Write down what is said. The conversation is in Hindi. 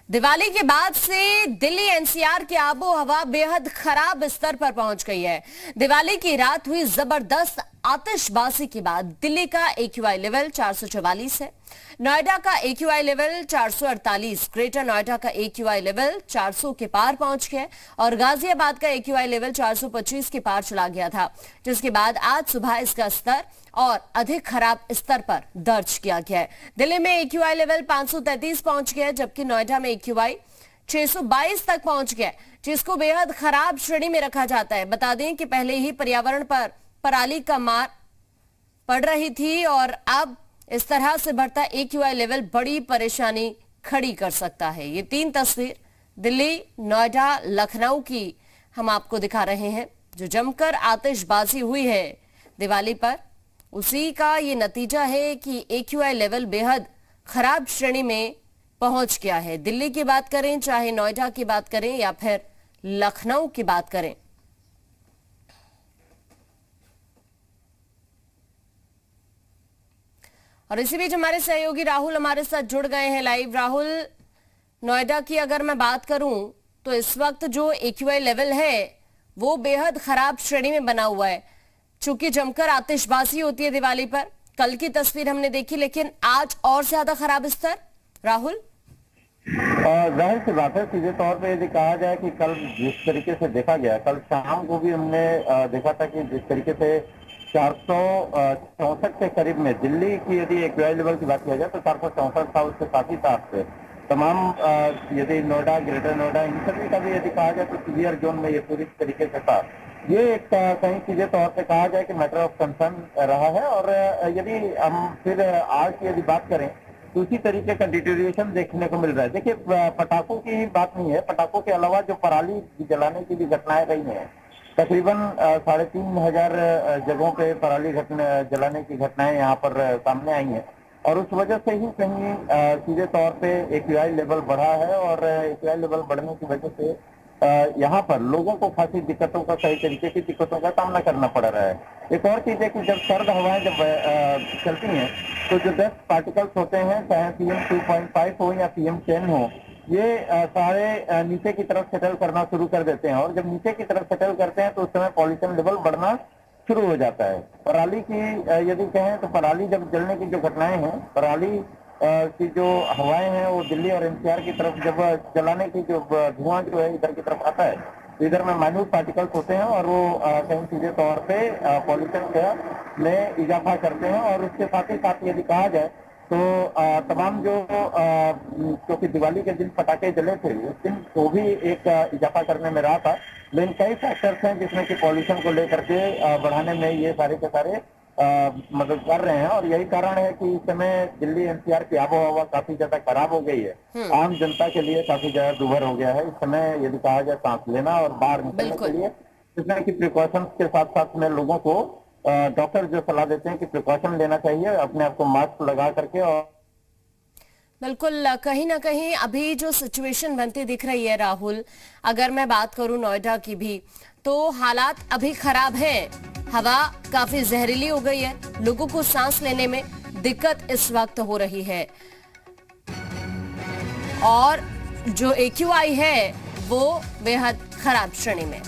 दिवाली के बाद से दिल्ली एनसीआर की आबो हवा बेहद खराब स्तर पर पहुंच गई है। दिवाली की रात हुई जबरदस्त आतिशबाजी के बाद दिल्ली का एक्यूआई लेवल 444 है, नोएडा का एक्यूआई लेवल 448, ग्रेटर नोएडा का एक्यूआई लेवल 400 के पार पहुंच गया और गाजियाबाद का एक्यूआई लेवल 425 के पार चला गया था, जिसके बाद आज सुबह इसका स्तर और अधिक खराब स्तर पर दर्ज किया गया है। दिल्ली में एक्यूआई लेवल 533 पहुंच गया, जबकि नोएडा में एक्यूआई 622 तक पहुंच गया, जिसको बेहद खराब श्रेणी में रखा जाता है। बता दें कि पहले ही पर्यावरण पर पराली का मार पड़ रही थी और अब इस तरह से बढ़ता एक्यूआई लेवल बड़ी परेशानी खड़ी कर सकता है। ये 3 तस्वीर दिल्ली, नोएडा, लखनऊ की हम आपको दिखा रहे हैं, जो जमकर आतिशबाजी हुई है दिवाली पर। उसी का ये नतीजा है कि एक्यूआई लेवल बेहद खराब श्रेणी में पहुंच गया है। दिल्ली की बात करें, चाहे नोएडा की बात करें या फिर लखनऊ की बात करें। और इसी बीच हमारे सहयोगी राहुल हमारे साथ जुड़ गए हैं लाइव। राहुल, नोएडा की अगर मैं बात करूं तो इस वक्त जो एक्यूआई लेवल है वो बेहद खराब श्रेणी में बना हुआ है, चूंकि जमकर आतिशबाजी होती है दिवाली पर। कल की तस्वीर हमने देखी, लेकिन आज और ज्यादा खराब स्तर। राहुल, जाहिर सी बात है, सीधे तौर पे यदि कहा जाए कि कल जिस तरीके से देखा गया, कल शाम को भी हमने देखा था कि जिस तरीके से 464 के करीब में दिल्ली की यदि एक्यूआई लेवल की बात किया जाए तो 464 था, उससे काफी था से तमाम यदि नोएडा, ग्रेटर नोएडा, इन सभी का भी यदि कहा जाए तो सीवियर जोन में ये पूरी तरीके से था। ये एक कहीं सीधे तौर पे कहा जाए कि मैटर ऑफ कंसर्न रहा है। और यदि हम फिर आज की यदि बात करें तो उसी तरीके का डिटेरिएशन देखने को मिल रहा है। देखिए, पटाखों की ही बात नहीं है, पटाखों के अलावा जो पराली जलाने की भी घटनाएं रही हैं, तकरीबन 3500 जगहों पे पराली जलाने की घटनाएं यहाँ पर सामने आई हैं और उस वजह से ही कहीं सीधे तौर पे एक्यूआई लेवल बढ़ा है और एक्यूआई लेवल बढ़ने की वजह से यहाँ पर लोगों को खासी दिक्कतों का, सही तरीके की दिक्कतों का सामना करना पड़ रहा है। एक और चीज है कि जब सर्द हवाएं जब चलती हैं तो जो डस्ट पार्टिकल्स होते हैं, चाहे PM 2.5 हो या PM 10 हो, ये सारे नीचे की तरफ सेटल करना शुरू कर देते हैं और जब नीचे की तरफ सेटल करते हैं तो उस समय पॉल्यूशन लेवल बढ़ना शुरू हो जाता है। पराली की यदि कहें तो पराली जब जलने की जो घटनाएं हैं, पराली की जो हवाएं हैं वो दिल्ली और एनसीआर की तरफ जब जलाने की जो धुआं जो है इधर की तरफ आता है तो इधर में माइन्यूट पार्टिकल्स होते हैं और वो कहीं सीधे तौर पे पॉल्यूशन में इजाफा करते हैं। और उसके साथ ही साथ यदि कहा जाए तो तमाम जो क्योंकि दिवाली के दिन पटाखे जले थे उस दिन वो भी एक इजाफा करने में रहा था, लेकिन कई फैक्टर्स हैं जिसमें कि पॉल्यूशन को लेकर के बढ़ाने में ये सारे के सारे मदद कर रहे हैं। और यही कारण है कि इस समय दिल्ली एनसीआर की आबोहवा काफी ज्यादा खराब हो गई है। आम जनता के लिए काफी ज्यादा दुभर हो गया है इस समय, यदि कहा जाए सांस लेना और बाहर निकलने के लिए इसमें की प्रिकॉशंस के साथ साथ में लोगों को डॉक्टर जो सलाह देते हैं कि प्रिकॉशन लेना चाहिए, अपने आप को मास्क लगा करके। और बिल्कुल, कहीं ना कहीं अभी जो सिचुएशन बनती दिख रही है राहुल, अगर मैं बात करूं नोएडा की भी, तो हालात अभी खराब हैं। हवा काफी जहरीली हो गई है, लोगों को सांस लेने में दिक्कत इस वक्त हो रही है और जो एक्यूआई है वो बेहद खराब श्रेणी में।